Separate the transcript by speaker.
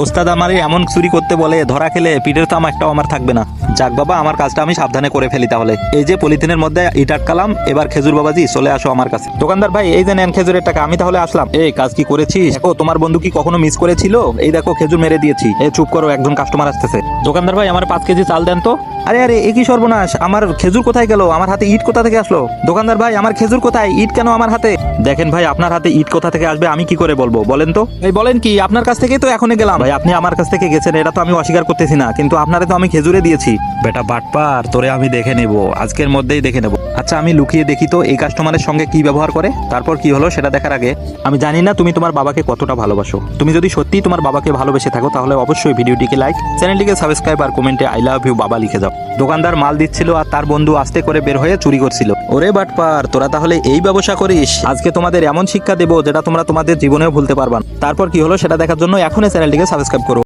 Speaker 1: ওস্তাদ আমারে এমন চুরি করতে বলে, ধরা খেলে পিঠের তো একটাও আমার থাকবে না। যাক বাবা, আমার কাজটা আমি সাবধানে করে ফেলি তাহলে। এই যে পলিথিনের মধ্যে ইট আটকালাম, এবার খেজুর বাবাজি চলে আসো আমার কাছে। দোকানদার ভাই, এই যে নেন খেজুরের টাকা, আমি তাহলে আসলাম। এই কাজ কি করেছিস? ও তোমার বন্ধু কি কখনো মিস করেছিল? এই দেখো খেজুর মেরে দিয়েছি। এই চুপ করো, একজন কাস্টমার আসতেছে। দোকানদার ভাই, আমার 5 কেজি চাল দেন তো। আরে আরে, এ কি সর্বনাশ! আমার খেজুর কোথায় গেল? আমার হাতে ইট কোথা থেকে আসলো? দোকানদার ভাই, আমার খেজুর কোথায়? ইট কেন আমার হাতে? দেখেন ভাই, আপনার হাতে ইট কোথা থেকে আসবে আমি কি করে বলবো বলেন তো? এই বলেন কি, আপনার কাছ থেকেই তো এখনই গেলাম। ভাই, আপনি আমার কাছ থেকে গেছেন এটা তো আমি অস্বীকার করতেছি না, কিন্তু আপনারে তো আমি খেজুরে দিয়েছি। বেটা বাটপার, তোরে আমি দেখে নেব, আজকের মধ্যেই দেখে নেব। আচ্ছা, আমি লুকিয়ে দেখি তো এই কাস্টমারের সঙ্গে কি ব্যবহার করে। তারপর কি হলো সেটা দেখার আগে আমি জানি না তুমি তোমার বাবাকে কতটা ভালোবাসো। তুমি যদি সত্যি তোমার বাবাকে ভালোবেসে থাকো তাহলে অবশ্যই ভিডিওটিকে লাইক, চ্যানেলটিকে সাবস্ক্রাইব আর কমেন্টে আই লাভ ইউ বাবা লিখে যাও। দোকানদার মাল দিচ্ছিল আর তার বন্ধু আস্তে করে বের হয়ে চুরি করছিল। ওরে বাটপার, তোরা তাহলে এই ব্যবসা করিস? আজকে তোমাদের এমন শিক্ষা দেবো যেটা তোমরা তোমাদের জীবনেও ভুলতে পারবা না। তারপর কি হলো সেটা দেখার জন্য এখনই চ্যানেলটিকে সাবস্ক্রাইব করো।